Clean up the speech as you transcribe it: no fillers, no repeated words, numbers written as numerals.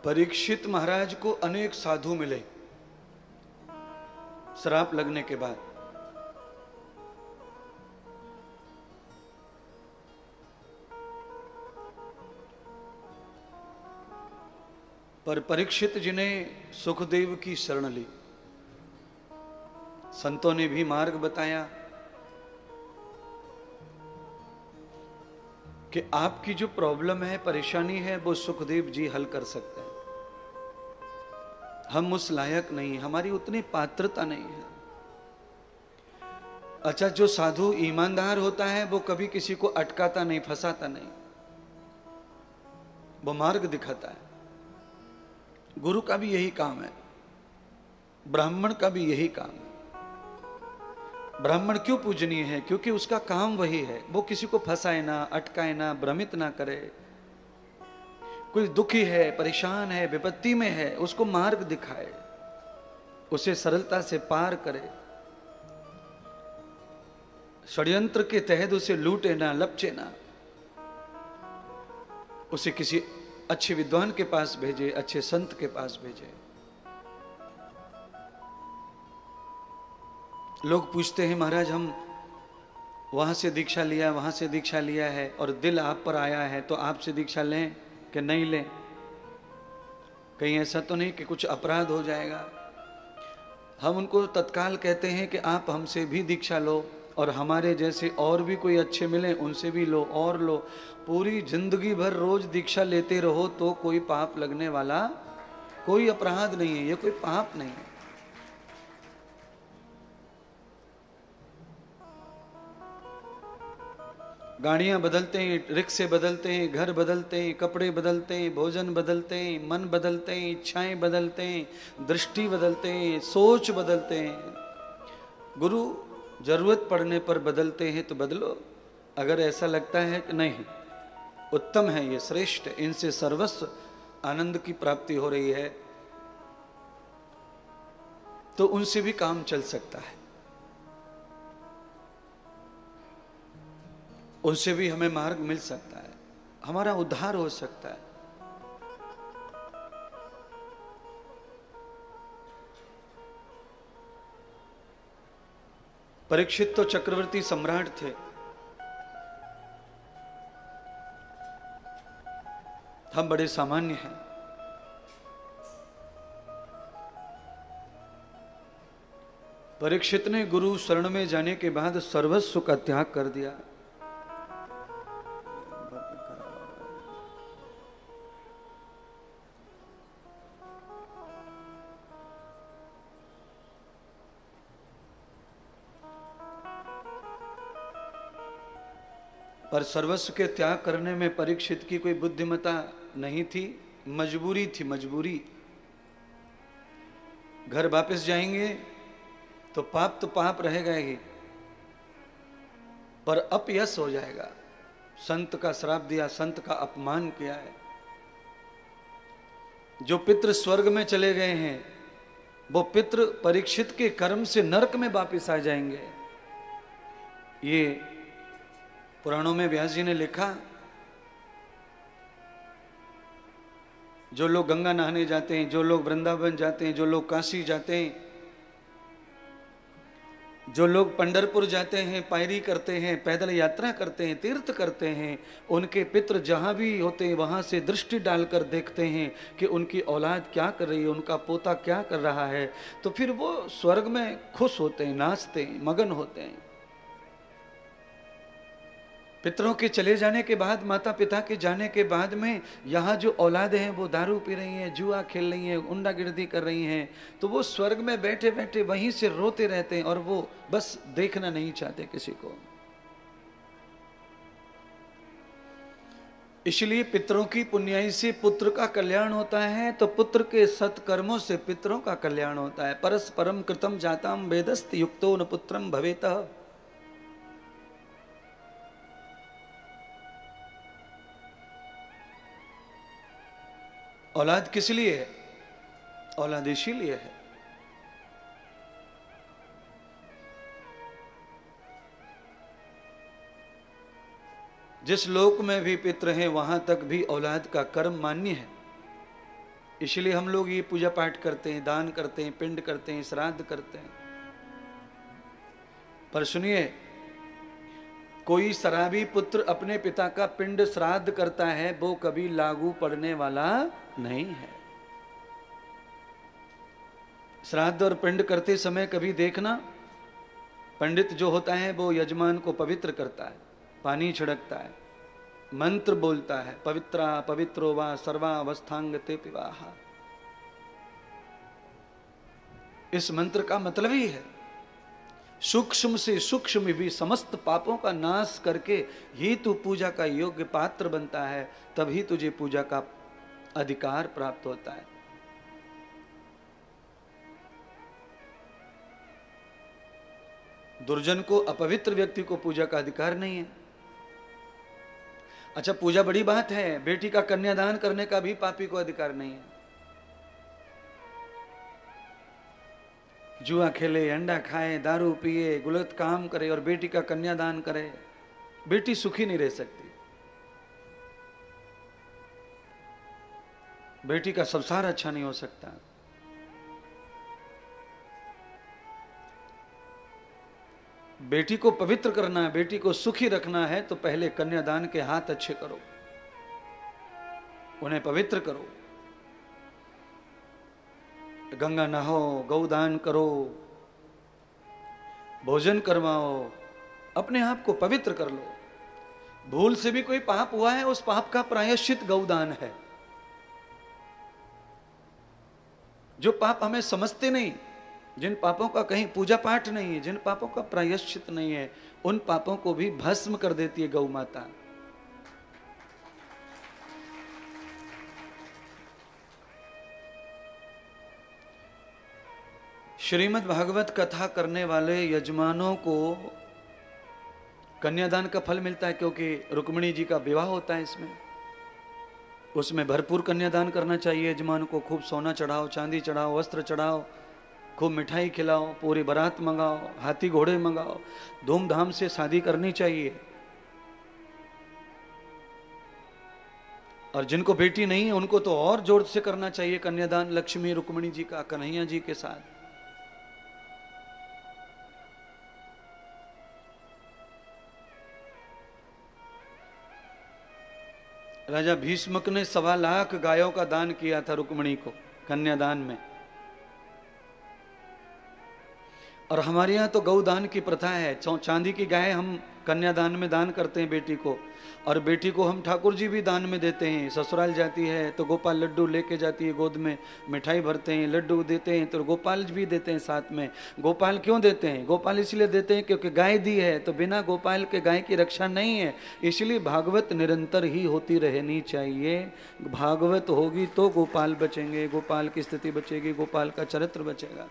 परीक्षित महाराज को अनेक साधु मिले श्राप लगने के बाद। पर परीक्षित जी ने सुखदेव की शरण ली। संतों ने भी मार्ग बताया कि आपकी जो प्रॉब्लम है, परेशानी है, वो सुखदेव जी हल कर सकते हैं। हम उस लायक नहीं, हमारी उतनी पात्रता नहीं है। अच्छा, जो साधु ईमानदार होता है वो कभी किसी को अटकाता नहीं, फंसाता नहीं, वो मार्ग दिखाता है। गुरु का भी यही काम है, ब्राह्मण का भी यही काम है। ब्राह्मण क्यों पूजनीय है? क्योंकि उसका काम वही है, वो किसी को फंसाए ना, अटकाए ना, भ्रमित ना करे। कोई दुखी है, परेशान है, विपत्ति में है, उसको मार्ग दिखाए, उसे सरलता से पार करे। षड्यंत्र के तहत उसे लूटे ना, लपचे ना, उसे किसी अच्छे विद्वान के पास भेजे, अच्छे संत के पास भेजे। लोग पूछते हैं महाराज हम वहां से दीक्षा लिया, वहां से दीक्षा लिया है और दिल आप पर आया है, तो आपसे दीक्षा लें कि नहीं लें? कहीं ऐसा तो नहीं कि कुछ अपराध हो जाएगा? हम उनको तत्काल कहते हैं कि आप हमसे भी दीक्षा लो और हमारे जैसे और भी कोई अच्छे मिले उनसे भी लो और लो। पूरी जिंदगी भर रोज दीक्षा लेते रहो तो कोई पाप लगने वाला कोई अपराध नहीं है, ये कोई पाप नहीं है। गाड़ियां बदलते हैं, रिक्शे बदलते हैं, घर बदलते हैं, कपड़े बदलते हैं, भोजन बदलते हैं, मन बदलते हैं, इच्छाएं बदलते हैं, दृष्टि बदलते हैं, सोच बदलते हैं। गुरु जरूरत पड़ने पर बदलते हैं तो बदलो। अगर ऐसा लगता है कि नहीं उत्तम है, ये श्रेष्ठ, इनसे सर्वस्व आनंद की प्राप्ति हो रही है, तो उनसे भी काम चल सकता है, उनसे भी हमें मार्ग मिल सकता है, हमारा उद्धार हो सकता है। परीक्षित तो चक्रवर्ती सम्राट थे, हम बड़े सामान्य हैं। परीक्षित ने गुरु शरण में जाने के बाद सर्वस्व का त्याग कर दिया। पर सर्वस्व के त्याग करने में परीक्षित की कोई बुद्धिमत्ता नहीं थी, मजबूरी थी, मजबूरी। घर वापस जाएंगे तो पाप रहेगा ही, पर अपयश हो जाएगा। संत का श्राप दिया, संत का अपमान किया है। जो पितृ स्वर्ग में चले गए हैं वो पितृ परीक्षित के कर्म से नरक में वापस आ जाएंगे। ये पुराणों में व्यास जी ने लिखा, जो लोग गंगा नहाने जाते हैं, जो लोग वृंदावन जाते हैं, जो लोग काशी जाते हैं, जो लोग पंढरपुर जाते हैं, पायरी करते हैं, पैदल यात्रा करते हैं, तीर्थ करते हैं, उनके पितृ जहां भी होते हैं वहां से दृष्टि डालकर देखते हैं कि उनकी औलाद क्या कर रही है, उनका पोता क्या कर रहा है, तो फिर वो स्वर्ग में खुश होते हैं, नाचते हैं, मगन होते हैं। पितरों के चले जाने के बाद, माता पिता के जाने के बाद में यहाँ जो औलादें हैं वो दारू पी रही हैं, जुआ खेल रही हैं, गुंडागिर्दी कर रही हैं, तो वो स्वर्ग में बैठे बैठे वहीं से रोते रहते हैं और वो बस देखना नहीं चाहते किसी को। इसलिए पितरों की पुण्याई से पुत्र का कल्याण होता है, तो पुत्र के सत्कर्मों से पितरों का कल्याण होता है। परस्परम कृतम जाताम वेदस्त युक्तो न पुत्रम भवेतः। औलाद किस लिए है? औलाद इसीलिए है जिस लोक में भी पितृ हैं वहां तक भी औलाद का कर्म मान्य है। इसलिए हम लोग ये पूजा पाठ करते हैं, दान करते हैं, पिंड करते हैं, श्राद्ध करते हैं। पर सुनिए, कोई शराबी पुत्र अपने पिता का पिंड श्राद्ध करता है, वो कभी लागू पड़ने वाला नहीं है। श्राद्ध और पिंड करते समय कभी देखना, पंडित जो होता है वो यजमान को पवित्र करता है, पानी छिड़कता है, मंत्र बोलता है, पवित्रा पवित्रो वा सर्वावस्थांगते पिवाहा। इस मंत्र का मतलब ही है सूक्ष्म से सूक्ष्म भी समस्त पापों का नाश करके ही तू पूजा का योग्य पात्र बनता है, तभी तुझे पूजा का अधिकार प्राप्त होता है। दुर्जन को, अपवित्र व्यक्ति को पूजा का अधिकार नहीं है। अच्छा, पूजा बड़ी बात है, बेटी का कन्यादान करने का भी पापी को अधिकार नहीं है। जुआ खेले, अंडा खाए, दारू पिए, गलत काम करे और बेटी का कन्यादान करे, बेटी सुखी नहीं रह सकती। बेटी का संसार अच्छा नहीं हो सकता। बेटी को पवित्र करना है, बेटी को सुखी रखना है, तो पहले कन्यादान के हाथ अच्छे करो, उन्हें पवित्र करो, गंगा नहाओ, गौदान करो, भोजन करवाओ, अपने आप को पवित्र कर लो। भूल से भी कोई पाप हुआ है, उस पाप का प्रायश्चित गौदान है। जो पाप हमें समझते नहीं, जिन पापों का कहीं पूजा पाठ नहीं है, जिन पापों का प्रायश्चित नहीं है, उन पापों को भी भस्म कर देती है गौ माता। श्रीमद् भागवत कथा करने वाले यजमानों को कन्यादान का फल मिलता है, क्योंकि रुक्मिणी जी का विवाह होता है इसमें। उसमें भरपूर कन्यादान करना चाहिए यजमान को। खूब सोना चढ़ाओ, चांदी चढ़ाओ, वस्त्र चढ़ाओ, खूब मिठाई खिलाओ, पूरी बारात मंगाओ, हाथी घोड़े मंगाओ, धूमधाम से शादी करनी चाहिए। और जिनको बेटी नहीं है उनको तो और जोर से करना चाहिए कन्यादान, लक्ष्मी रुक्मिणी जी का, कन्हैया जी के साथ। राजा भीष्मक ने 1.25 लाख गायों का दान किया था रुक्मिणी को कन्यादान में। और हमारे यहाँ तो गौदान की प्रथा है, चांदी की गाय हम कन्यादान में दान करते हैं बेटी को, और बेटी को हम ठाकुर जी भी दान में देते हैं। ससुराल जाती है तो गोपाल लड्डू लेके जाती है, गोद में मिठाई भरते हैं, लड्डू देते हैं, तो गोपाल भी देते हैं साथ में। गोपाल क्यों देते हैं? गोपाल इसलिए देते हैं क्योंकि गाय दी है, तो बिना गोपाल के गाय की रक्षा नहीं है। इसलिए भागवत निरंतर ही होती रहनी चाहिए। भागवत होगी तो गोपाल बचेंगे, गोपाल की स्थिति बचेगी, गोपाल का चरित्र बचेगा।